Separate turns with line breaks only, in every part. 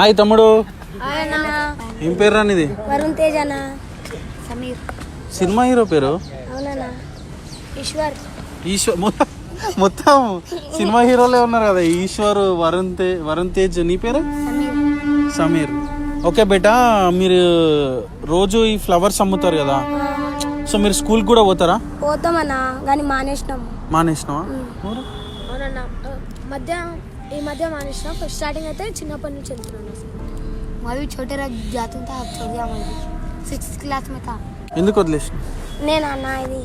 Hi తమ్ముడు, ఏం పేరు రా నీది?
వరుణ్ తేజ్ అన్న. సమీర్.
సినిమా హీరో పేరు?
అవునన్నా, ఈశ్వర్.
మొత్తం సినిమా హీరోలే ఉన్నారు కదా. ఈశ్వర్, వరుణ్ తేజ్. నీ పేరు? సమీర్. ఓకే బేటా, మీరు రోజు ఈ ఫ్లవర్స్ అమ్ముతారు కదా, సో మీరు స్కూల్ కూడా పోతారా?
పోతామన్నా, కానీ మానేసినావా?
అవునన్నా, ఈ మధ్య మానేసినా. ఫస్ట్ స్టార్టింగ్ అయితే చిన్నప్పటి నుంచి వెళ్తున్నాను.
मैं छोटे रख जाता था, अब छोड़ दिया. मैं 6th क्लास में था.
ఎందుకు వదిలేసిన?
నేను అన్న, ఇది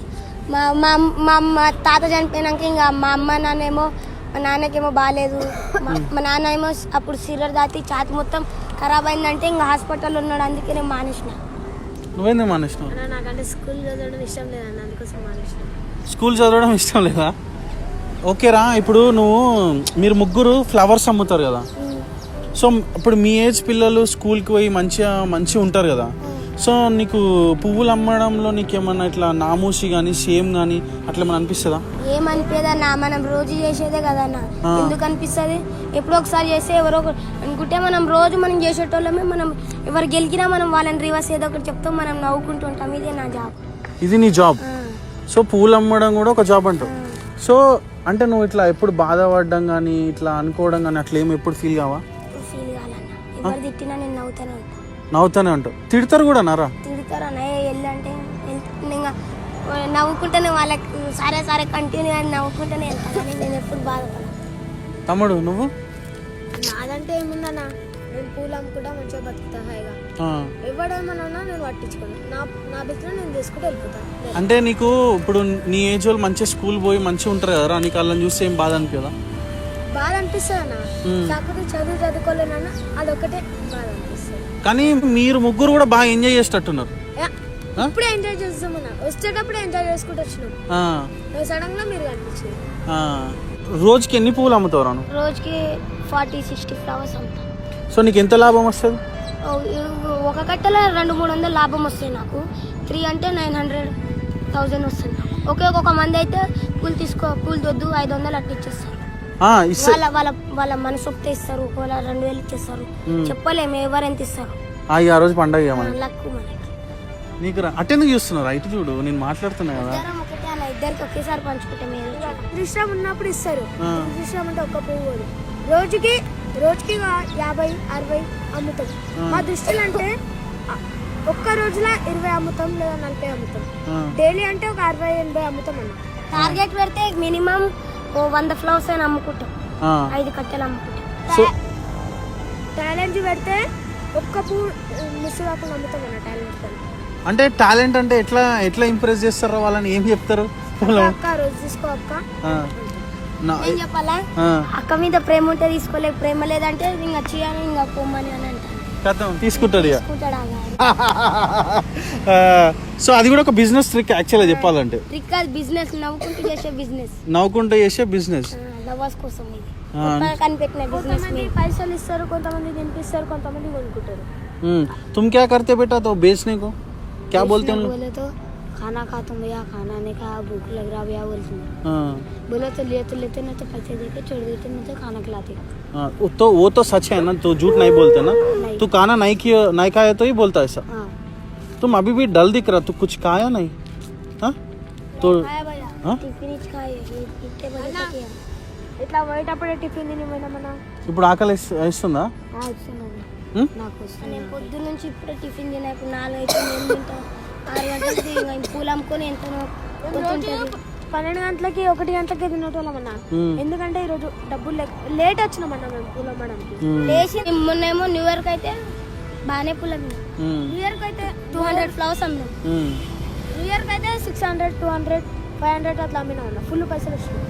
మా తాత చనిపోయినాక ఇంకా మా అమ్మ నాన్నేమో, మా నాన్నకేమో బాగాలేదు. మా నాన్న ఏమో అప్పుడు సిరర్ దాటి ఛాతి మొత్తం ఖరాబ్ అయిందంటే ఇంకా హాస్పిటల్లో ఉన్నాడు. అందుకే నేను మానేసిన.
నువ్వేందుకు మానేసినావు?
నాకంటే స్కూల్ చదవడం ఇష్టం లేదన్న, అందుకోసం మానేసిన.
స్కూల్ చదవడం ఇష్టం లేదా? ఓకేరా, ఇప్పుడు మీరు ముగ్గురు ఫ్లవర్స్ అమ్ముతారు కదా, సో ఇప్పుడు మీ ఏజ్ పిల్లలు స్కూల్కి పోయి మంచిగా ఉంటారు కదా, సో నీకు పువ్వులు అమ్మడంలో నీకు ఏమన్నా ఇట్లా నామూసి కానీ సేమ్ కానీ అట్లా ఏమన్నా అనిపిస్తుందా?
ఏమనిపించదన్నా, మనం రోజు చేసేదే కదన్నా, ఎందుకు అనిపిస్తుంది? ఎప్పుడో ఒకసారి చేస్తే ఎవరో అనుకుంటే మనం రోజు మనం చేసేటోళ్ళమే. మనం ఎవరు గెలికినా మనం వాళ్ళని రివర్స్ ఏదో ఒకటి చెప్తాం, మనం నవ్వుకుంటూ ఉంటాం. ఇదే నా జాబ్.
ఇది నీ జాబ్? సో పువ్వులు అమ్మడం కూడా ఒక జాబ్ అంటావు. సో అంటే నువ్వు ఇట్లా ఎప్పుడు బాధపడడం కానీ ఇట్లా అనుకోవడం కానీ అట్లా ఏమి ఎప్పుడు ఫీల్ కావా?
ఫీల్ కావాలన్నా, ఎవరు తిట్టినా నేను
నవ్వుతానే ఉంటావు. తిడతారు కూడా నారా?
తిడతారు అన్న, వెళ్ళంటే ఇంకా నవ్వుకుంటేనే వాళ్ళకి సరే సరే కంటిన్యూ అని నవ్వుకుంటేనే వెళ్తాను. నేను ఎప్పుడు బాధపడను.
తమ్ముడు నువ్వు?
నాదంటే ఏముందన్నా, నేను పూలు అమ్ముకుంటా, మంచిగా బతుకుతా హాయిగా. ఎవడేమన్నా నేను పట్టించుకోను, నా బిజినెస్ నేను తీసుకుంటూ వెళ్ళిపోతాను.
అంటే నీకు ఇప్పుడు నీ ఏజ్ వాళ్ళు మంచిగా స్కూల్ పోయి మంచిగా ఉంటారు కదరా, నీకు వాళ్ళని చూస్తే ఏం బాధ అనిపించదా?
బాధ అనిపిస్తుంది అన్న, కాకపోతే చదువుకోలేనన్నా అదొకటే బాధ అనిపిస్తుంది.
కానీ మీరు ముగ్గురు కూడా బాగా ఎంజాయ్ చేసేటట్టున్నారు.
ఇప్పుడే ఎంజాయ్ చేస్తామన్నా, వచ్చేటప్పుడే ఎంజాయ్ చేసుకుంటూ వచ్చినాం. సడన్ గా మీరు కనిపించింది.
రోజుకి ఎన్ని పువ్వులు అమ్ముతావు?
రోజుకి 40-60 ఫ్లవర్స్ అమ్ముతాను.
సో నీకు ఎంత లాభం వస్తుంది?
ఒక కట్టలో 200-300 లాభం వస్తాయి నాకు. 3 అంటే 900,000 వస్తుంది. ఒక మంది అయితే పూలు దొద్దు 500 అట్లా ఇచ్చేస్తారు. వాళ్ళ మనసొప్తే ఇస్తారు. ఒకవేళ 2000 ఇచ్చేస్తారు. చెప్పలేము ఎవరెంత ఇస్తారు.
ఆ రోజు పండగ
లక్కు మనకి.
నీకు అటెందుకు చూస్తున్నారు? ఇటు చూడు, నేను మాట్లాడుతున్నా కదా.
ఇద్దరికి ఒకేసారి పంచుకుంటాం.
ఇష్టం ఉన్నప్పుడు ఇస్తారు. ఇష్టం అంటే ఒక్క పువ్వు రోజుకి 50-60 అమ్ముతాం. మా దృష్టిలో అంటే ఒక్క రోజులో 20 అమ్ముతాం లేదా 40 అమ్ముతాం. డైలీ అంటే ఒక 60-80 అమ్ముతాం అన్న.
టార్గెట్ పెడితే మినిమం 100 ఫ్లవర్స్ అయినా అమ్ముకుంటాం. 5 కట్టెలు అమ్ముకుంటాం.
టాలెంట్ పెడితే ఒక్క పువ్వు మిస్ కాకుండా అమ్ముతాం అన్న. టాలెంట్
అంటే టాలెంట్ అంటే ఎట్లా ఇంప్రెస్ చేస్తారో వాళ్ళని ఏం చెప్తారు?
అక్క రోజు తీసుకో అక్క,
ఏం చెప్పాలా? అక్క మీద ప్రేమ ఉంటే తీసుకోలేక, ప్రేమ లేదంటే ఇంకా చేయని ఇంకా పొమ్మని అని అంటాను.
తీసుకుంటాడు. సో అది కూడా ఒక బిజినెస్ ట్రిక్ యాక్చువల్గా చెప్పాలంటే.
ట్రిక్ అది బిజినెస్, నవ్వుకుంటూ చేసే బిజినెస్. లవర్స్ కోసం ఇది కనిపెట్టిన బిజినెస్.
పైసలు ఇస్తారు, కొంతమంది తినిపిస్తారు, కొంతమంది కొనుక్కుంటారు.
तुम क्या करते बेटा तो बेचने को? क्या बोलते हैं?
बोले तो खाना खाता हूँ भैया, खाना नहीं खाया, भूख लग रहा भैया बोलते हैं. बोले तो लेते नहीं तो पैसे देके छोड़ देते, नहीं तो खाना खिलाते.
तो वो तो सच है ना, तो झूठ नहीं बोलते ना. तू खाना नहीं खाया तो ही बोलता है ऐसा. तुम अभी भी डल दिख रहा, तू कुछ खाया नहीं? तो
టిఫిన్ खाए
ఇట్లా పోయేటప్పుడే టిఫిన్ తినిపోయినామన్నా.
ఇప్పుడు ఆకలి వేస్తుందా?
నేను పొద్దు నుంచి ఇప్పుడే టిఫిన్ తిన్నా. ఇప్పుడు 4 అయితే నేను తింటాను. 6 గంటలకి పూలు అమ్ముకొని ఎంత
12 గంటలకి 1 గంటలకి తినటోళ్ళమన్నా. ఎందుకంటే ఈరోజు డబ్బులు లేట్ వచ్చినామన్నా మేము పూలు అమ్మడానికి.
లేచి మొన్నేమో న్యూ ఇయర్ కి అయితే బాగానే పూలు అమ్మినాం. న్యూ ఇయర్ కి అయితే 200 ఫ్లవర్స్ అమ్మినాం.
న్యూ ఇయర్ కి అయితే 600, 200, 500 అట్లా అమ్మినా. ఫుల్ పైసలు వచ్చినాయి.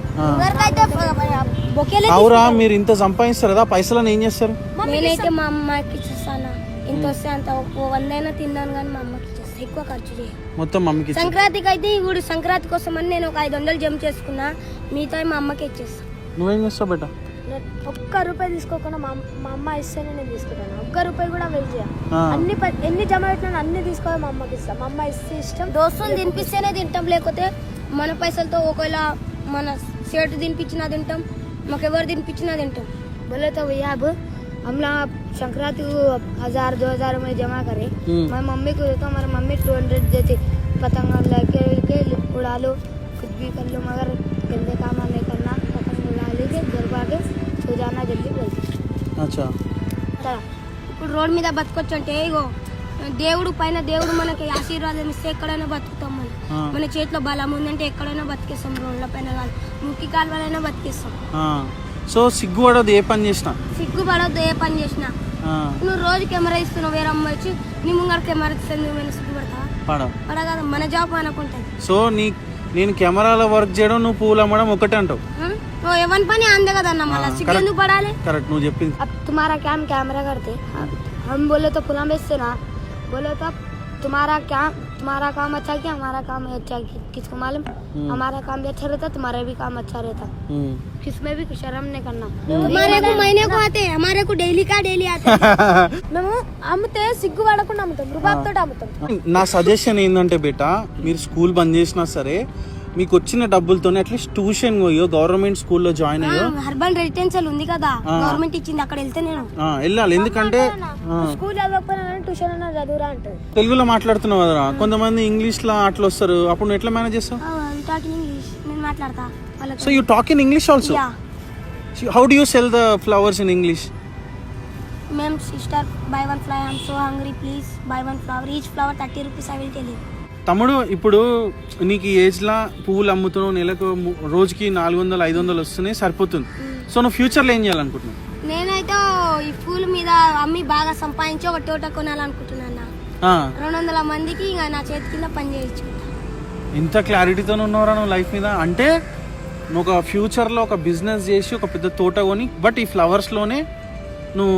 అవురా, మీరు ఇంత సంపాదిస్తారు కదా, పైసలను ఏం చేస్తారు?
నేనైతే మా అమ్మకి ఇచ్చేస్తాను. ఇంత వస్తే అంత 100 అయినా తిన్నాను కానీ మా అమ్మకి ఇచ్చేస్తాను. ఎక్కువ ఖర్చు చేయాలి
మొత్తం మమ్మీకి.
సంక్రాంతికి అయితే ఇప్పుడు సంక్రాంతి కోసం అని నేను ఒక 500 జమ చేసుకున్నా. మిగతా మా అమ్మకి ఇచ్చేస్తాను.
నువ్వేం చేస్తావు బేటా?
ఒక్క రూపాయి తీసుకోకుండా మా అమ్మ ఇస్తేనే నేను తీసుకుంటాను. ఒక్క రూపాయి కూడా వేస్ట్ చేయాలి. ఎన్ని జమ పెట్టినా అన్ని తీసుకోవాలి మా అమ్మకి ఇస్తాను. మా అమ్మ ఇస్తే ఇష్టం.
దోస్తులు తినిపిస్తేనే తింటాం, లేకపోతే మన పైసలతో ఒకవేళ మన షర్ట్ తినిపించినా తింటాం, మాకు ఎవరు తినిపించినా తింటాం. बोले तो भैया अब हम लोग
संक्रांति को 1000-2000 में जमा करे, मैं मम्मी को देता हूँ, मेरी मम्मी 200 देती, पतंग लेके उड़ा लो, कुछ भी कर लो, मगर गंदे काम नहीं करना, पतंग उड़ा लेके घर भागे सो जाना जल्दी बोलती.
అచ్చా
ఇప్పుడు రోడ్ మీద బతకొచ్చు అంటే ఇగో దేవుడు పైన దేవుడు మనకి ఆశీర్వాదం ఇస్తే ఎక్కడైనా బతుకుతాం మనం. మన చేతిలో బలం ఉందంటే ఎక్కడైనా బతికేస్తాం, రోడ్ల పైన కాదు ముక్కి కాలువలైనా బతికేస్తాం.
సో సిగ్గుపడదు ఏ పని చేసినా,
సిగ్గుపడొద్దు ఏ పని చేసినా. నువ్వు రోజు కెమెరా ఇస్తున్నావు, వేరే అమ్మాయి వచ్చి నీ ముంగర కెమెరా ఇస్తే నువ్వేమైనా సిగ్గుపడతావా? పడగదు, మన జాబ్ మనకుంటుంది.
సో నేను కెమెరాలో వర్క్ చేయడం, నువ్వు పూలు అమ్మడం ఒకటే అంటావు.
ఎవరి పని అందే కదన్న, మళ్ళీ సిగ్గు ఎందుకు పడాలి?
కరెక్ట్, నువ్వు చెప్పింది.
अब तुम्हारा काम कैमरा करते, हम बोले तो फुला बेचते ना, बोले तो तुम्हारा काम अच्छा किया, हमारा काम अच्छा किसको मालूम. हमारा काम भी अच्छा रहता, तुम्हारा भी काम अच्छा रहता, किसमें भी शर्म नहीं करना.
तुम्हारे को महीने को आते, हमारे को डेली का डेली आते.
మేము అమ్మితే సిగ్గు పడకుండా అమ్ముతాం, రుబాబ్తో అమ్ముతాం.
నా సజెషన్ ఏంటంటే బేటా, మీరు స్కూల్ బంద్ చేసినా సరే మీకు వచ్చిన డబ్బులతోనే అట్లీస్ట్ ట్యూషన్ పోయో, గవర్నమెంట్ స్కూల్లో జాయిన్ అయ్యో.
అర్బన్ రెసిడెన్షియల్ ఉంది కదా, గవర్నమెంట్ ఇచ్చింది, అక్కడ వెళ్తే నేను
వెళ్ళాలి. ఎందుకంటే
స్కూల్ చదవకపోయినా ట్యూషన్ అన్న చదువురా అంటది.
తెలుగులో మాట్లాడుతున్నావు కదరా, కొంతమంది ఇంగ్లీష్ లో అట్లా వస్తారు, అప్పుడు నువ్వు ఎట్లా మేనేజ్ చేస్తావు?
నేను మాట్లాడతా.
So you talk in English also? How do you cell the flowers in English?
Ma'am, sister, buy one flower. I'm so hungry. Please buy one flower. Each flower 30 rupees. I will tell you.
తమ్ముడు, ఇప్పుడు నీకు ఈ ఏజ్లో పువ్వులు అమ్ముతున్నావు, నెలకు రోజుకి 400-500 వస్తున్నాయి, సరిపోతుంది. సో నువ్వు ఫ్యూచర్లో ఏం చేయాలనుకుంటున్నావు?
నేనైతే ఈ పూల మీద అమ్మి బాగా సంపాదించి ఒక తోట కొనాలనుకుంటున్నాను. 200 మందికి ఇంకా నా చేతి కింద పని చేయించుకుంటా.
ఇంత క్లారిటీతో ఉన్నావురా నువ్వు లైఫ్ మీద. అంటే నువ్వు ఒక ఫ్యూచర్లో ఒక బిజినెస్ చేసి ఒక పెద్ద తోట కొని, బట్ ఈ ఫ్లవర్స్లోనే నువ్వు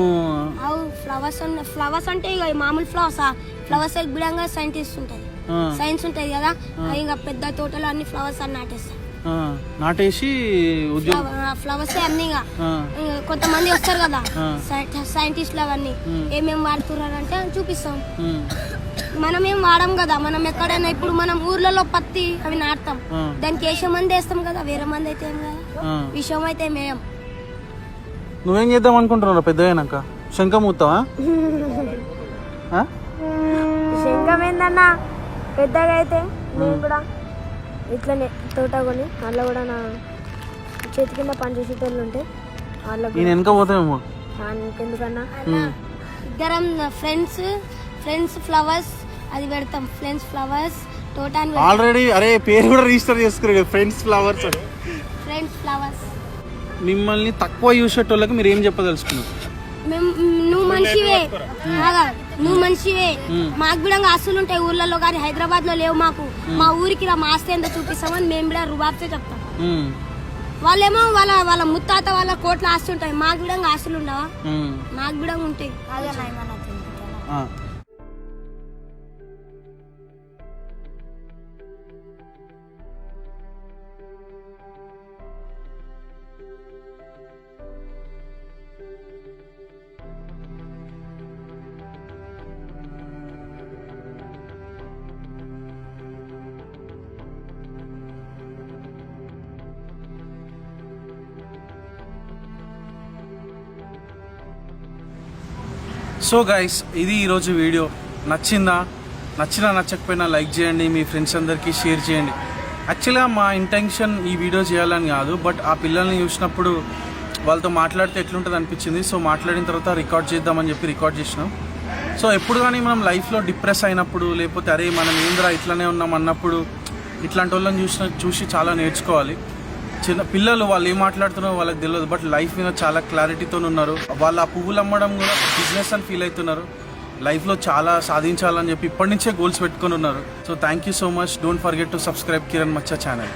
ఫ్లవర్స్ అంటే ఇక మామూలు ఫ్లవర్స్ బిడంగా సైంటిస్ట్ ఉంటుంది, సైన్స్ ఉంటుంది కదా, ఇంకా పెద్ద తోటలో అన్ని ఫ్లవర్స్ అని
నాటేసి
ఫ్లవర్స్ అన్ని కొంతమంది వస్తారు కదా సైంటిస్ట్లు, అవన్నీ ఏమేమి వాడుతున్నారంటే చూపిస్తాం. మనం ఏం వాడం కదా, మనం ఎక్కడైనా ఇప్పుడు మనం ఊర్లలో పత్తి అవి నాటుతాం, దానికి వేసే మంది వేస్తాం కదా, వేరే మంది అయితే ఏం కదా, విషయం అయితే మేం.
నువ్వేం చేద్దాం అనుకుంటున్నావు పెద్ద అయినాక? శంఖం ఊతావా?
శంఖం ఏందన్నా, పెద్దగా అయితే నేను కూడా ఇట్లనే తోట కొని అందులో కూడా నా చేతి కింద పని చేసేటోళ్ళు ఉంటే వాళ్ళకి
నేను వెనక పోతామేమో.
ఎందుకన్నా
ఇద్దరం ఫ్రెండ్స్ ఫ్లవర్స్ అది పెడతాం, ఫ్రెండ్స్ ఫ్లవర్స్ తోట
ఆల్రెడీ. అరే పేరు కూడా రిజిస్టర్ చేసుకున్నారు, ఫ్రెండ్స్ ఫ్లవర్స్. మిమ్మల్ని తక్కువ చూసేటోళ్ళకి మీరు ఏం చెప్పదలుచుకున్నారు?
నువ్వు మనిషివే, మాకు కూడా ఆస్తులు ఉంటాయి ఊర్లలో, కానీ హైదరాబాద్ లో లేవు. మాకు మా ఊరికి మా ఆస్తి ఎంత చూపిస్తామని మేము కూడా రుబాబ్తో చెప్తాం. వాళ్ళేమో వాళ్ళ ముత్తాత వాళ్ళ కోట్ల ఆస్తి ఉంటాయి, మాకు కూడా ఆస్తులు ఉండవా? మాకు కూడా ఉంటాయి.
సో గైస్, ఇది ఈరోజు వీడియో. నచ్చకపోయినా లైక్ చేయండి, మీ ఫ్రెండ్స్ అందరికీ షేర్ చేయండి. యాక్చువల్గా మా ఇంటెన్షన్ ఈ వీడియో చేయాలని కాదు, బట్ ఆ పిల్లల్ని చూసినప్పుడు వాళ్ళతో మాట్లాడితే ఎట్లుంటుంది అనిపించింది. సో మాట్లాడిన తర్వాత రికార్డ్ చేద్దామని చెప్పి రికార్డ్ చేసినాం. సో ఎప్పుడు కానీ మనం లైఫ్లో డిప్రెస్ అయినప్పుడు, లేకపోతే అరే మనం ఏంద్రా ఇట్లానే ఉన్నాం అన్నప్పుడు, ఇట్లాంటి వాళ్ళని చూసి చాలా నేర్చుకోవాలి. చిన్న పిల్లలు వాళ్ళు ఏం మాట్లాడుతున్నారో వాళ్ళకి తెలియదు, బట్ లైఫ్ మీద చాలా క్లారిటీతో ఉన్నారు. వాళ్ళు ఆ పువ్వులు అమ్మడం కూడా బిజినెస్ అని ఫీల్ అవుతున్నారు. లైఫ్లో చాలా సాధించాలని చెప్పి ఇప్పటి నుంచే గోల్స్ పెట్టుకొని ఉన్నారు. So thank you so much. Don't forget to subscribe Kiran Maccha channel.